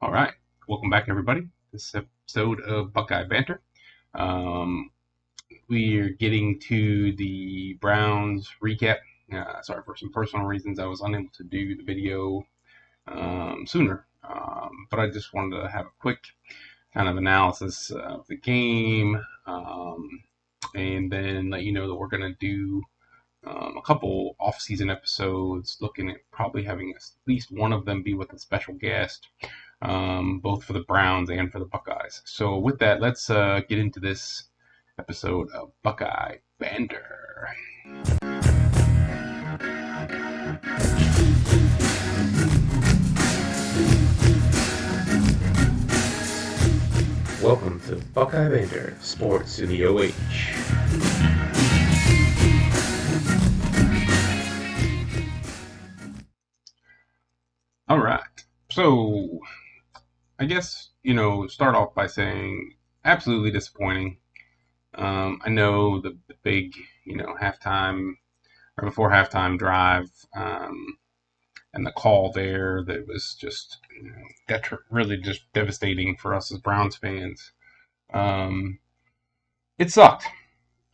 All right, welcome back, everybody. This episode of Buckeye Banter. Um, we are getting to the Browns recap. Sorry for some personal reasons, I was unable to do the video sooner, but I just wanted to have a quick kind of analysis of the game, and then let you know that we're going to do a couple off-season episodes, looking at probably having at least one of them be with a special guest, both for the Browns and for the Buckeyes. So with that, let's get into this episode of Buckeye Banter. Welcome to Buckeye Banter, Sports in the OH. All right. So I guess, start off by saying absolutely disappointing. I know the big, halftime or before halftime drive, and the call there that was just really just devastating for us as Browns fans. It sucked.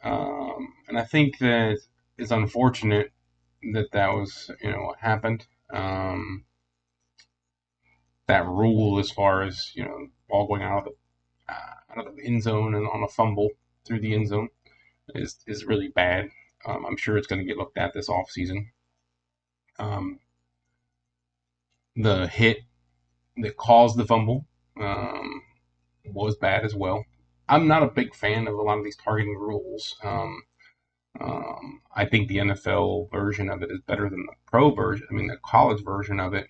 And I think that it's unfortunate that was, what happened. That rule as far as, ball going out of the end zone and on a fumble through the end zone is really bad. I'm sure it's going to get looked at this offseason. The hit that caused the fumble was bad as well. I'm not a big fan of a lot of these targeting rules. I think the NFL version of it is better than the pro version. I mean, the college version of it,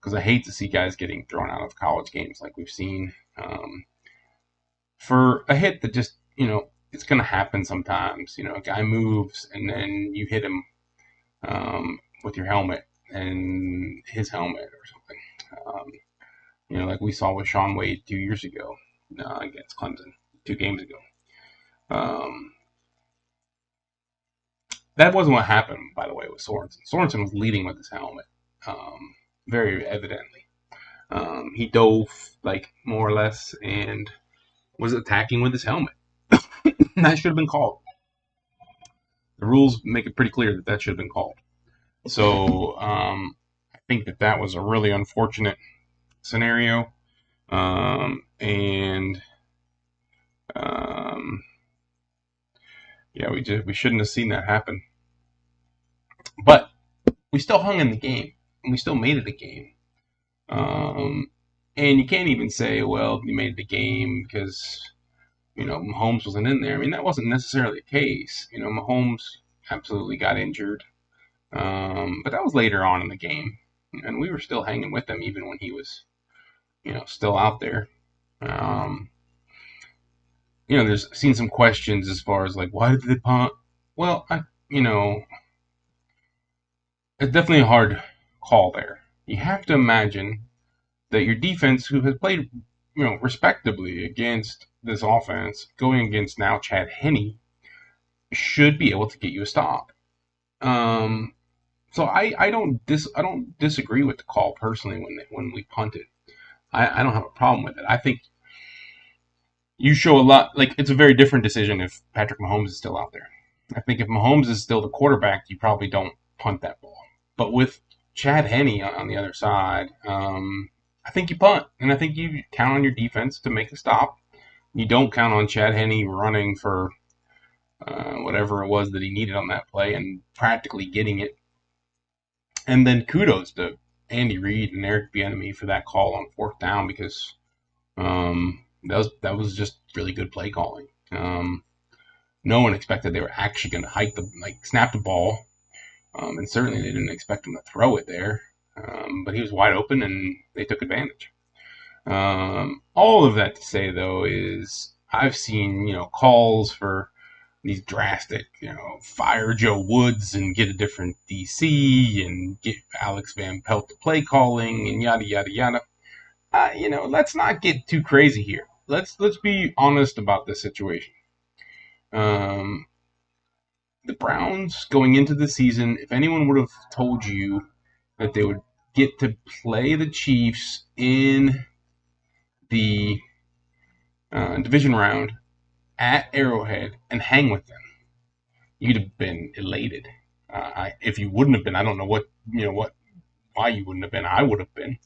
because I hate to see guys getting thrown out of college games like we've seen for a hit that just, it's going to happen sometimes. A guy moves and then you hit him with your helmet and his helmet or something. Like we saw with Shaun Wade 2 years ago against Clemson, 2 games ago. That wasn't what happened, by the way, with Sorensen. Sorensen was leading with his helmet, very evidently. He dove, more or less, and was attacking with his helmet. That should have been called. The rules make it pretty clear that should have been called. So I think that was a really unfortunate scenario, and we shouldn't have seen that happen. But we still hung in the game, and we still made it a game. And you can't even say, well, you made it a game because Mahomes wasn't in there. I mean, that wasn't necessarily the case. Mahomes absolutely got injured, but that was later on in the game, and we were still hanging with him even when he was, still out there. There's seen some questions as far as why did they punt? Well, it's definitely a hard call there. You have to imagine that your defense, who has played, respectably against this offense, going against now Chad Henne, should be able to get you a stop. So I don't disagree with the call personally when we punted. I don't have a problem with it. I think you show a lot. It's a very different decision if Patrick Mahomes is still out there. I think if Mahomes is still the quarterback, you probably don't punt that ball. But with Chad Henne on the other side, I think you punt, and I think you count on your defense to make a stop. You don't count on Chad Henne running for whatever it was that he needed on that play and practically getting it. And then kudos to Andy Reid and Eric Bieniemy for that call on 4th down, because that was just really good play calling. No one expected they were actually going to snap the ball, and certainly they didn't expect him to throw it there. But he was wide open, and they took advantage. All of that to say, though, is I've seen calls for these drastic, fire Joe Woods and get a different DC and get Alex Van Pelt to play calling and yada yada yada. Let's not get too crazy here. Let's be honest about this situation. The Browns going into the season, if anyone would have told you that they would get to play the Chiefs in the division round at Arrowhead and hang with them, you'd have been elated. If you wouldn't have been, I don't know why you wouldn't have been. I would have been.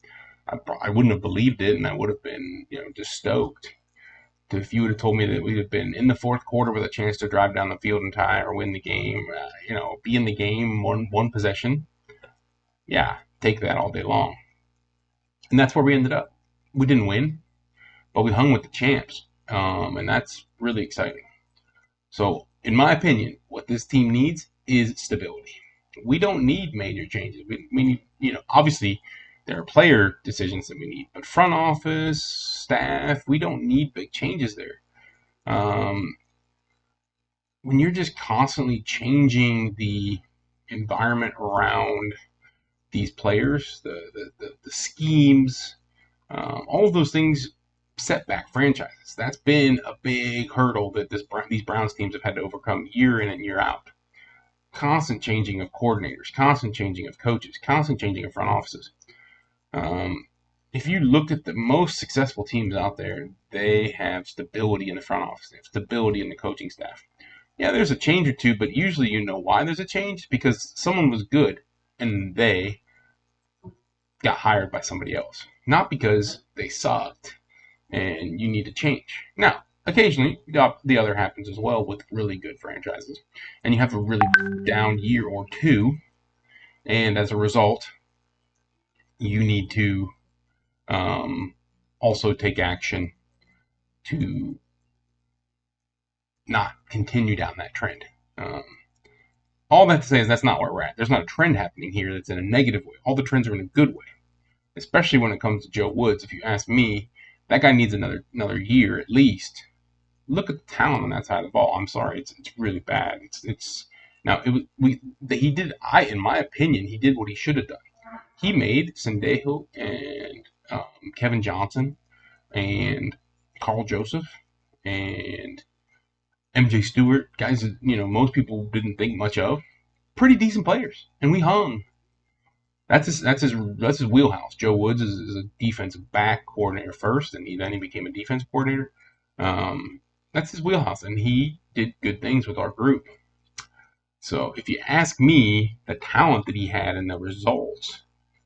I wouldn't have believed it, and I would have been, just stoked. If you would have told me that we'd have been in the fourth quarter with a chance to drive down the field and tie or win the game, be in the game one possession, yeah, take that all day long. And that's where we ended up. We didn't win, but we hung with the champs, and that's really exciting. So, in my opinion, what this team needs is stability. We don't need major changes. We need, obviously, there are player decisions that we need, but front office, staff, we don't need big changes there. When you're just constantly changing the environment around these players, the schemes, all of those things set back franchises. That's been a big hurdle that these Browns teams have had to overcome year in and year out. Constant changing of coordinators, constant changing of coaches, constant changing of front offices. If you look at the most successful teams out there, they have stability in the front office. They have stability in the coaching staff. Yeah, there's a change or two, but usually you know why there's a change, because someone was good and they got hired by somebody else. Not because they sucked and you need to change. Now, occasionally, the other happens as well with really good franchises. And you have a really down year or two, and as a result, you need to also take action to not continue down that trend. All that to say is that's not where we're at. There's not a trend happening here that's in a negative way. All the trends are in a good way, especially when it comes to Joe Woods. If you ask me, that guy needs another year at least. Look at the talent on that side of the ball. I'm sorry, it's really bad. It's now he did. In my opinion, he did what he should have done. He made Sendejo and Kevin Johnson and Carl Joseph and MJ Stewart, guys that most people didn't think much of, pretty decent players, and we hung. That's his wheelhouse. Joe Woods is a defensive back coordinator first, and then he became a defense coordinator. That's his wheelhouse, and he did good things with our group. So if you ask me, the talent that he had and the results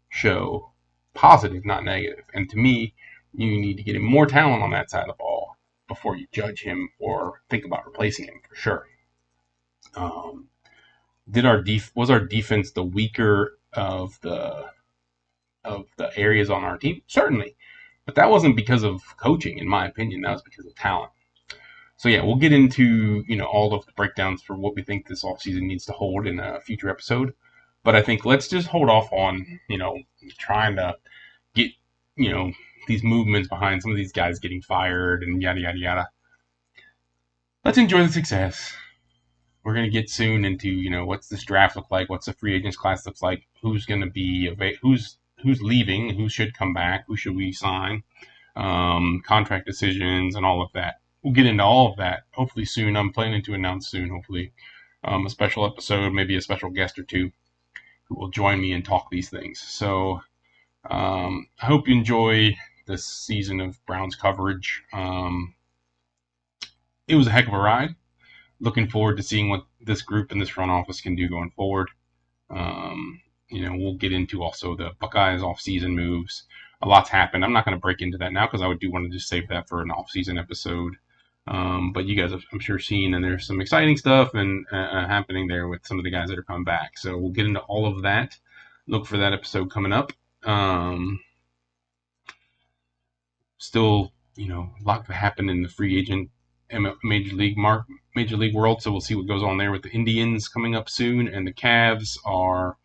show positive, not negative. And to me, you need to get him more talent on that side of the ball before you judge him or think about replacing him for sure. Was our defense the weaker of the areas on our team? Certainly, but that wasn't because of coaching, in my opinion. That was because of talent. So yeah, we'll get into all of the breakdowns for what we think this offseason needs to hold in a future episode. But I think let's just hold off on trying to get these movements behind some of these guys getting fired and yada yada yada. Let's enjoy the success. We're gonna get soon into what's this draft look like, what's the free agents class looks like, who's gonna be who's leaving, who should come back, who should we sign, contract decisions, and all of that. We'll get into all of that hopefully soon. I'm planning to announce soon, hopefully, a special episode, maybe a special guest or two who will join me and talk these things. So I hope you enjoy this season of Browns coverage. It was a heck of a ride. Looking forward to seeing what this group and this front office can do going forward. We'll get into also the Buckeyes off-season moves. A lot's happened. I'm not going to break into that now because I do want to just save that for an off-season episode. But you guys have, I'm sure, seen, and there's some exciting stuff and happening there with some of the guys that are coming back. So we'll get into all of that. Look for that episode coming up. Still, a lot to happen in the free agent major league world. So we'll see what goes on there with the Indians coming up soon, and the Cavs are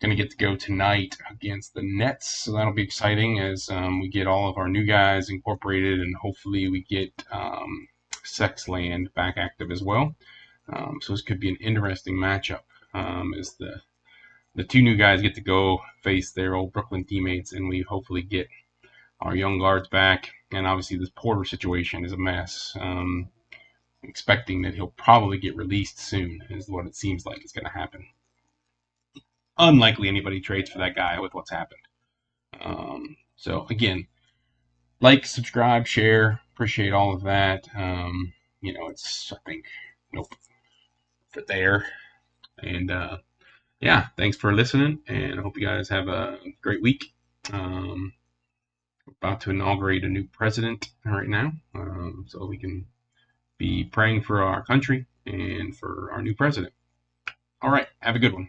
going to get to go tonight against the Nets. So that'll be exciting as we get all of our new guys incorporated, and hopefully we get Sexland back active as well. So this could be an interesting matchup as the two new guys get to go face their old Brooklyn teammates, and we hopefully get our young guards back. And obviously this Porter situation is a mess. Expecting that he'll probably get released soon is what it seems like is going to happen. Unlikely anybody trades for that guy with what's happened. So again, like, subscribe, share. Appreciate all of that. It's, I think, nope, for there. And yeah, thanks for listening, and I hope you guys have a great week. Um, About to inaugurate a new president right now, so we can be praying for our country and for our new president. All right, have a good one.